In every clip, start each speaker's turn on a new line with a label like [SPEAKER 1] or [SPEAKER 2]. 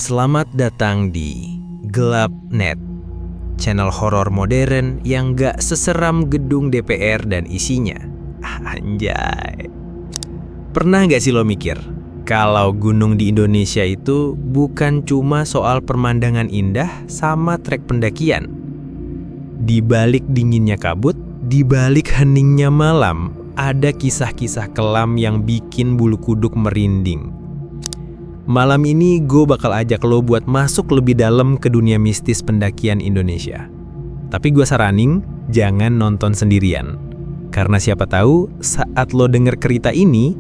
[SPEAKER 1] Selamat datang di Gelap.net, channel horor modern yang gak seseram gedung DPR dan isinya. Anjay. Pernah gak sih lo mikir, kalau gunung di Indonesia itu bukan cuma soal pemandangan indah sama trek pendakian. Di balik dinginnya kabut, di balik heningnya malam, ada kisah-kisah kelam yang bikin bulu kuduk merinding. Malam ini gue bakal ajak lo buat masuk lebih dalam ke dunia mistis pendakian Indonesia. Tapi gue saranin, jangan nonton sendirian. Karena siapa tahu saat lo denger cerita ini,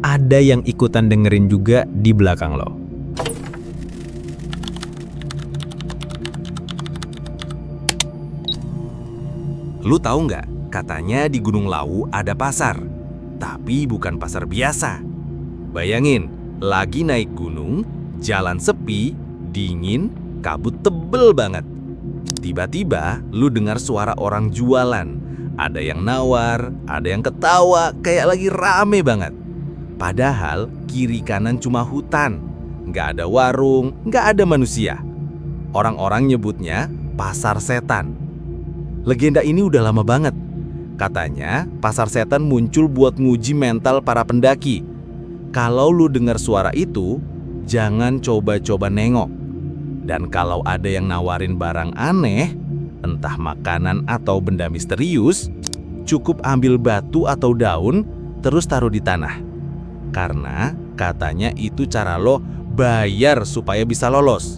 [SPEAKER 1] ada yang ikutan dengerin juga di belakang lo.
[SPEAKER 2] Lu tahu nggak? Katanya di Gunung Lawu ada pasar. Tapi bukan pasar biasa. Bayangin, lagi naik gunung, jalan sepi, dingin, kabut tebel banget. Tiba-tiba lu dengar suara orang jualan. Ada yang nawar, ada yang ketawa, kayak lagi rame banget. Padahal kiri kanan cuma hutan. Nggak ada warung, nggak ada manusia. Orang-orang nyebutnya pasar setan. Legenda ini udah lama banget. Katanya pasar setan muncul buat nguji mental para pendaki. Kalau lu dengar suara itu, jangan coba-coba nengok. Dan kalau ada yang nawarin barang aneh, entah makanan atau benda misterius, cukup ambil batu atau daun, terus taruh di tanah. Karena katanya itu cara lo bayar supaya bisa lolos.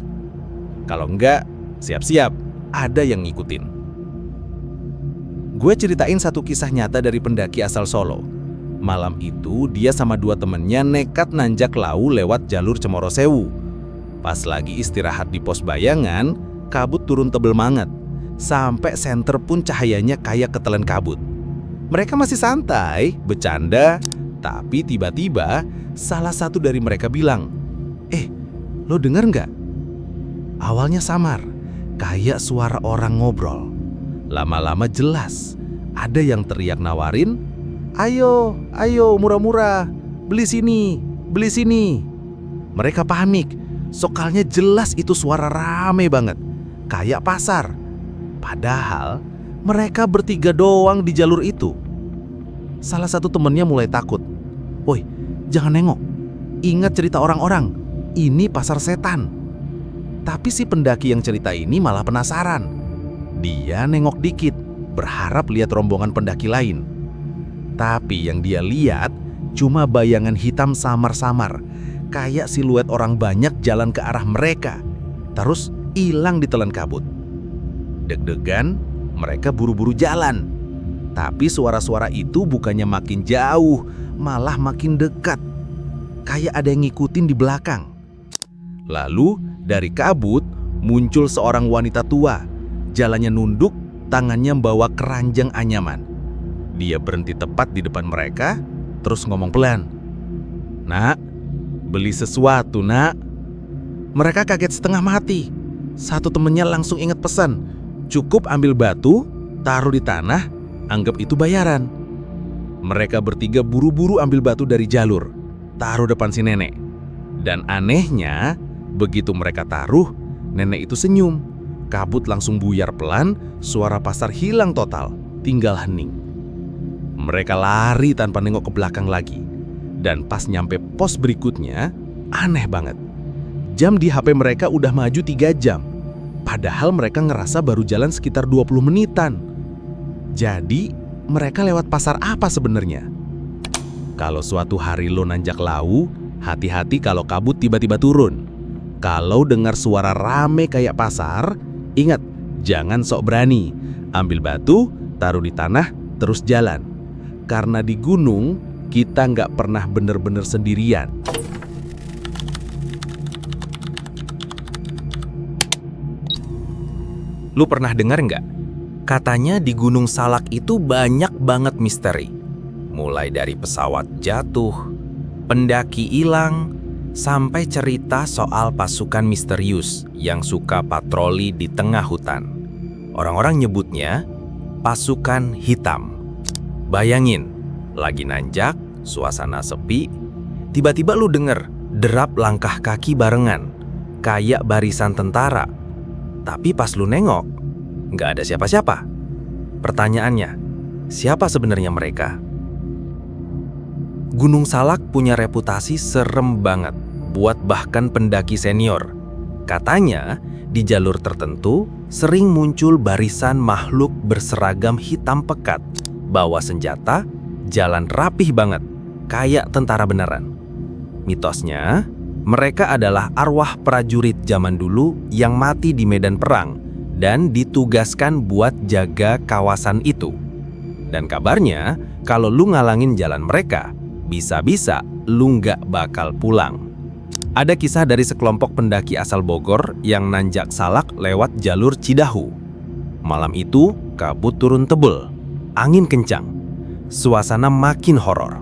[SPEAKER 2] Kalau enggak, siap-siap, ada yang ngikutin. Gue ceritain satu kisah nyata dari pendaki asal Solo. Malam itu dia sama dua temennya nekat nanjak Lawu lewat jalur Cemoro Sewu. Pas lagi istirahat di pos bayangan, kabut turun tebel banget. Sampai senter pun cahayanya kayak ketelan kabut. Mereka masih santai, bercanda, tapi tiba-tiba salah satu dari mereka bilang, lo denger nggak? Awalnya samar, kayak suara orang ngobrol. Lama-lama jelas, ada yang teriak nawarin, Ayo, murah-murah, beli sini, beli sini. Mereka panik, soalnya jelas itu suara rame banget, kayak pasar. Padahal mereka bertiga doang di jalur itu. Salah satu temennya mulai takut. Woi, jangan nengok, ingat cerita orang-orang, ini pasar setan. Tapi si pendaki yang cerita ini malah penasaran. Dia nengok dikit, berharap lihat rombongan pendaki lain. Tapi yang dia lihat cuma bayangan hitam samar-samar, kayak siluet orang banyak jalan ke arah mereka, terus hilang ditelan kabut. Deg-degan, mereka buru-buru jalan. Tapi suara-suara itu bukannya makin jauh, malah makin dekat. Kayak ada yang ngikutin di belakang. Lalu dari kabut muncul seorang wanita tua. Jalannya nunduk, tangannya membawa keranjang anyaman. Dia berhenti tepat di depan mereka, terus ngomong pelan. Nak, beli sesuatu nak. Mereka kaget setengah mati. Satu temennya langsung ingat pesan. Cukup ambil batu, taruh di tanah, anggap itu bayaran. Mereka bertiga buru-buru ambil batu dari jalur, taruh depan si nenek. Dan anehnya, begitu mereka taruh, nenek itu senyum. Kabut langsung buyar pelan, suara pasar hilang total, tinggal hening. Mereka lari tanpa nengok ke belakang lagi. Dan pas nyampe pos berikutnya, aneh banget. Jam di HP mereka udah maju 3 jam. Padahal mereka ngerasa baru jalan sekitar 20 menitan. Jadi, mereka lewat pasar apa sebenarnya? Kalau suatu hari lo nanjak Lawu, hati-hati kalau kabut tiba-tiba turun. Kalau dengar suara rame kayak pasar, ingat, jangan sok berani. Ambil batu, taruh di tanah, terus jalan. Karena di gunung, kita nggak pernah bener-bener sendirian.
[SPEAKER 1] Lu pernah dengar nggak? Katanya di Gunung Salak itu banyak banget misteri. Mulai dari pesawat jatuh, pendaki hilang, sampai cerita soal pasukan misterius yang suka patroli di tengah hutan. Orang-orang nyebutnya pasukan hitam. Bayangin, lagi nanjak, suasana sepi, tiba-tiba lu denger derap langkah kaki barengan. kayak barisan tentara. Tapi pas lu nengok, nggak ada siapa-siapa. Pertanyaannya, siapa sebenarnya mereka? Gunung Salak punya reputasi serem banget buat bahkan pendaki senior. Katanya, di jalur tertentu sering muncul barisan makhluk berseragam hitam pekat, bawa senjata, jalan rapih banget, kayak tentara beneran. Mitosnya, mereka adalah arwah prajurit zaman dulu yang mati di medan perang dan ditugaskan buat jaga kawasan itu. Dan kabarnya, kalau lu ngalangin jalan mereka, bisa-bisa lu nggak bakal pulang. Ada kisah dari sekelompok pendaki asal Bogor yang nanjak Salak lewat jalur Cidahu. Malam itu, kabut turun tebel, angin kencang, suasana makin horor.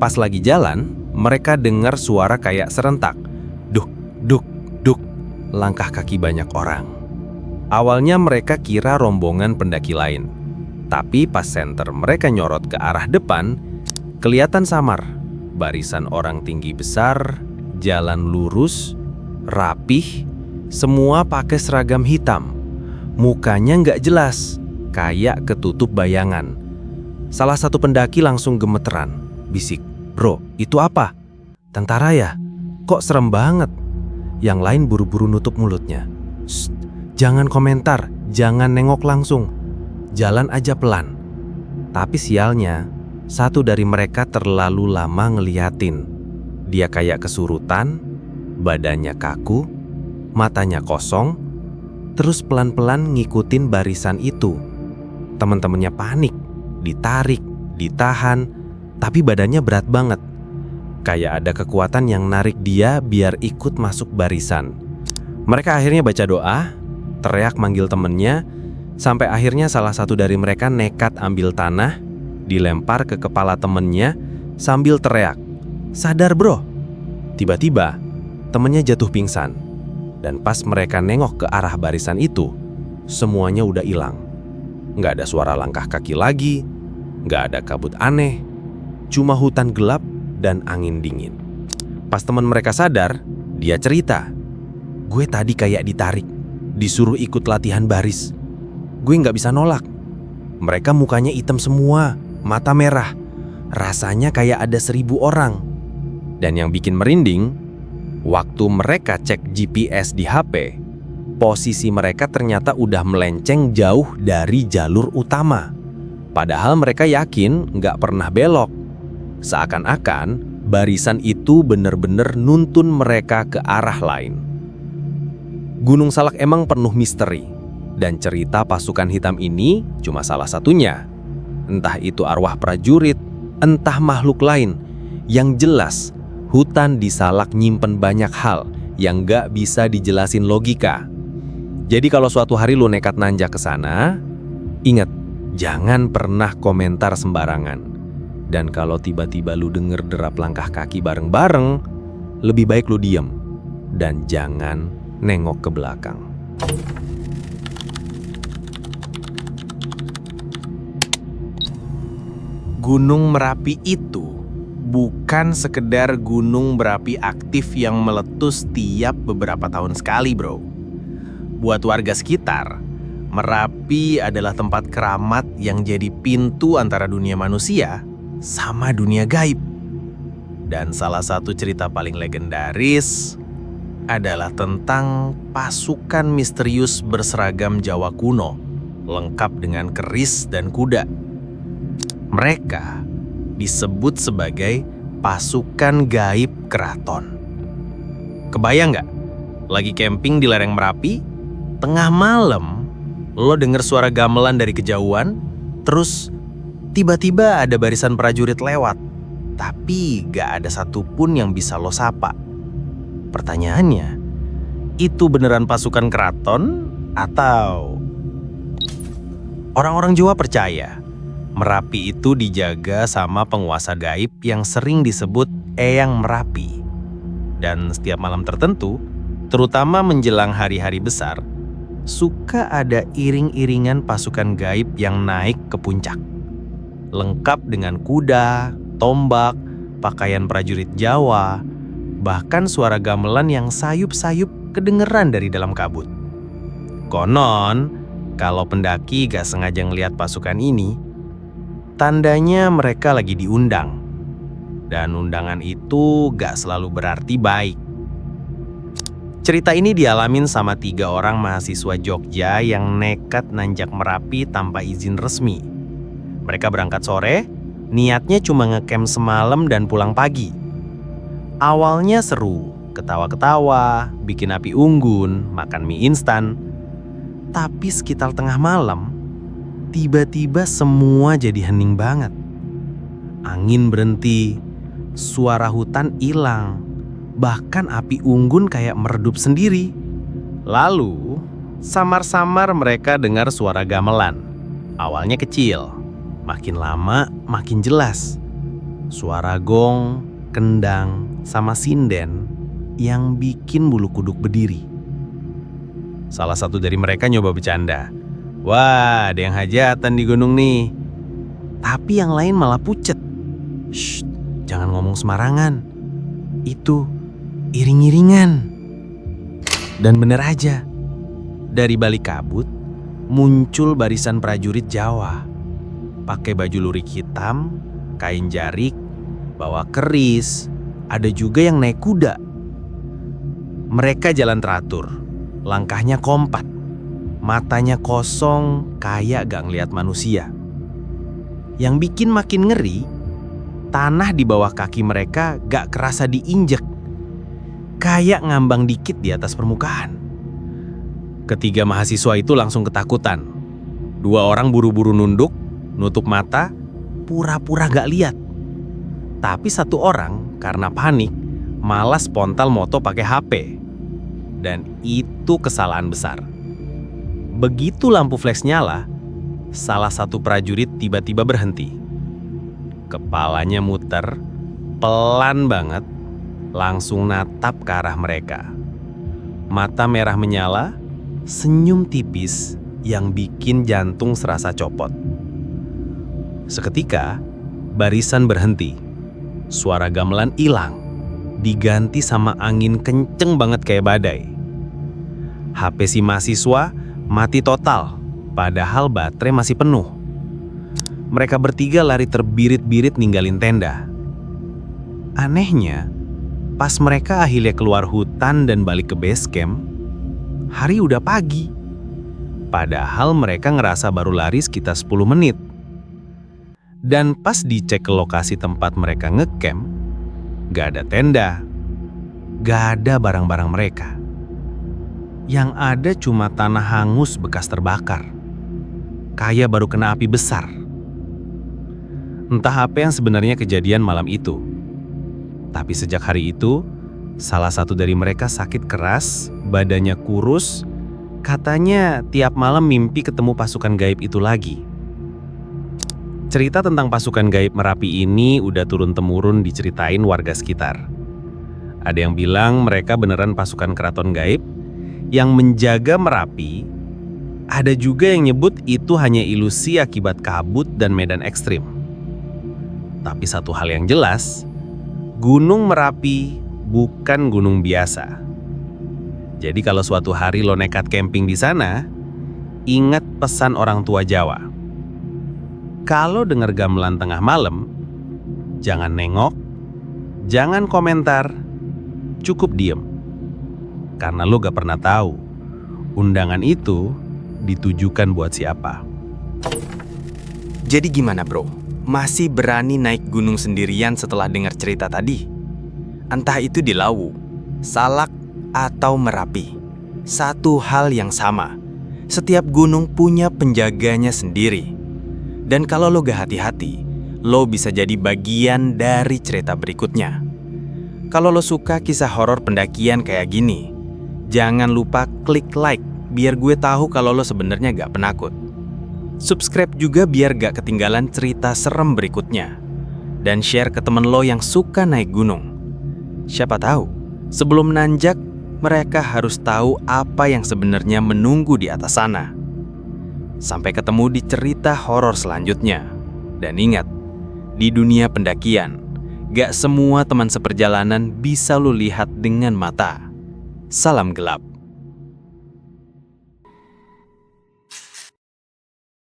[SPEAKER 1] Pas lagi jalan, mereka dengar suara kayak serentak. Duk, duk, duk, langkah kaki banyak orang. Awalnya mereka kira rombongan pendaki lain. Tapi pas senter mereka nyorot ke arah depan, kelihatan samar. Barisan orang tinggi besar, jalan lurus, rapih, semua pakai seragam hitam. Mukanya nggak jelas, kayak ketutup bayangan. Salah satu pendaki langsung gemeteran, bisik, "Bro, itu apa? Tentara ya? Kok serem banget?" Yang lain buru-buru nutup mulutnya. "Shh, jangan komentar, jangan nengok langsung. Jalan aja pelan." Tapi sialnya, satu dari mereka terlalu lama ngeliatin. Dia kayak kesurutan, badannya kaku, matanya kosong, terus pelan-pelan ngikutin barisan itu. Teman-temannya panik, ditarik, ditahan, tapi badannya berat banget. Kayak ada kekuatan yang narik dia biar ikut masuk barisan. Mereka akhirnya baca doa, teriak manggil temennya, sampai akhirnya salah satu dari mereka nekat ambil tanah, dilempar ke kepala temennya sambil teriak, "Sadar bro!" Tiba-tiba, temennya jatuh pingsan. Dan pas mereka nengok ke arah barisan itu, semuanya udah hilang. Nggak ada suara langkah kaki lagi, nggak ada kabut aneh, cuma hutan gelap dan angin dingin. Pas teman mereka sadar, dia cerita, "Gue tadi kayak ditarik, disuruh ikut latihan baris. Gue nggak bisa nolak. Mereka mukanya hitam semua, mata merah. Rasanya kayak ada 1000 orang. Dan yang bikin merinding, waktu mereka cek GPS di HP, posisi mereka ternyata udah melenceng jauh dari jalur utama. Padahal mereka yakin nggak pernah belok. Seakan-akan barisan itu bener-bener nuntun mereka ke arah lain. Gunung Salak emang penuh misteri, dan cerita pasukan hitam ini cuma salah satunya. Entah itu arwah prajurit, entah makhluk lain. Yang jelas, hutan di Salak nyimpen banyak hal yang gak bisa dijelasin logika. Jadi kalau suatu hari lu nekat nanjak ke sana, ingat, jangan pernah komentar sembarangan. Dan kalau tiba-tiba lu denger derap langkah kaki bareng-bareng, lebih baik lu diem dan jangan nengok ke belakang.
[SPEAKER 3] Gunung Merapi itu bukan sekedar gunung berapi aktif yang meletus tiap beberapa tahun sekali, bro. Buat warga sekitar, Merapi adalah tempat keramat yang jadi pintu antara dunia manusia sama dunia gaib. Dan salah satu cerita paling legendaris adalah tentang pasukan misterius berseragam Jawa kuno, lengkap dengan keris dan kuda. Mereka disebut sebagai pasukan gaib keraton. Kebayang nggak? Lagi camping di lereng Merapi, tengah malam, lo denger suara gamelan dari kejauhan, terus tiba-tiba ada barisan prajurit lewat, tapi gak ada satupun yang bisa lo sapa. Pertanyaannya, itu beneran pasukan keraton atau... Orang-orang Jawa percaya Merapi itu dijaga sama penguasa gaib yang sering disebut Eyang Merapi. Dan setiap malam tertentu, terutama menjelang hari-hari besar, suka ada iring-iringan pasukan gaib yang naik ke puncak. Lengkap dengan kuda, tombak, pakaian prajurit Jawa, bahkan suara gamelan yang sayup-sayup kedengeran dari dalam kabut. Konon, kalau pendaki gak sengaja ngelihat pasukan ini, tandanya mereka lagi diundang. Dan undangan itu gak selalu berarti baik. Cerita ini dialamin sama 3 orang mahasiswa Jogja yang nekat nanjak Merapi tanpa izin resmi. Mereka berangkat sore, niatnya cuma ngecamp semalam dan pulang pagi. Awalnya seru, ketawa-ketawa, bikin api unggun, makan mie instan. Tapi sekitar tengah malam, tiba-tiba semua jadi hening banget. Angin berhenti, suara hutan hilang, bahkan api unggun kayak meredup sendiri. Lalu, samar-samar mereka dengar suara gamelan. Awalnya kecil, makin lama makin jelas. Suara gong, kendang, sama sinden yang bikin bulu kuduk berdiri. Salah satu dari mereka nyoba bercanda. Wah, ada yang hajatan di gunung nih. Tapi yang lain malah pucet. Shh, jangan ngomong sembarangan. Itu iring-iringan. Dan bener aja, dari balik kabut muncul barisan prajurit Jawa. Pakai baju lurik hitam, kain jarik, bawa keris, ada juga yang naik kuda. Mereka jalan teratur, langkahnya kompak, matanya kosong kayak gak ngeliat manusia. Yang bikin makin ngeri, tanah di bawah kaki mereka gak kerasa diinjek, kayak ngambang dikit di atas permukaan. Ketiga mahasiswa itu langsung ketakutan. 2 orang buru-buru nunduk, nutup mata, pura-pura gak lihat. Tapi 1 orang karena panik malah spontan moto pakai HP. Dan itu kesalahan besar. Begitu lampu flash nyala, salah satu prajurit tiba-tiba berhenti. Kepalanya muter, pelan banget, langsung natap ke arah mereka. Mata merah menyala, senyum tipis yang bikin jantung serasa copot. Seketika, barisan berhenti. Suara gamelan hilang, diganti sama angin kenceng banget kayak badai. HP si mahasiswa mati total, padahal baterai masih penuh. Mereka bertiga lari terbirit-birit ninggalin tenda. Anehnya, pas mereka akhirnya keluar hutan dan balik ke base camp, hari udah pagi. Padahal mereka ngerasa baru lari sekitar 10 menit. Dan pas dicek ke lokasi tempat mereka ngecamp, gak ada tenda, gak ada barang-barang mereka. Yang ada cuma tanah hangus bekas terbakar, kayak baru kena api besar. Entah apa yang sebenarnya kejadian malam itu. Tapi sejak hari itu, salah satu dari mereka sakit keras, badannya kurus, katanya tiap malam mimpi ketemu pasukan gaib itu lagi. Cerita tentang pasukan gaib Merapi ini udah turun-temurun diceritain warga sekitar. Ada yang bilang mereka beneran pasukan keraton gaib yang menjaga Merapi. Ada juga yang nyebut itu hanya ilusi akibat kabut dan medan ekstrim. Tapi satu hal yang jelas, Gunung Merapi bukan gunung biasa. Jadi kalau suatu hari lo nekat camping di sana, ingat pesan orang tua Jawa. Kalau dengar gamelan tengah malam, jangan nengok, jangan komentar, cukup diem. Karena lo gak pernah tahu undangan itu ditujukan buat siapa.
[SPEAKER 4] Jadi gimana bro? Masih berani naik gunung sendirian setelah dengar cerita tadi? Entah itu di Lawu, Salak, atau Merapi. Satu hal yang sama. Setiap gunung punya penjaganya sendiri. Dan kalau lo gak hati-hati, lo bisa jadi bagian dari cerita berikutnya. Kalau lo suka kisah horor pendakian kayak gini, jangan lupa klik like biar gue tahu kalau lo sebenarnya gak penakut. Subscribe juga biar gak ketinggalan cerita serem berikutnya. Dan share ke temen lo yang suka naik gunung. Siapa tahu, sebelum nanjak, mereka harus tahu apa yang sebenarnya menunggu di atas sana. Sampai ketemu di cerita horor selanjutnya. Dan ingat, di dunia pendakian, gak semua teman seperjalanan bisa lo lihat dengan mata. Salam gelap.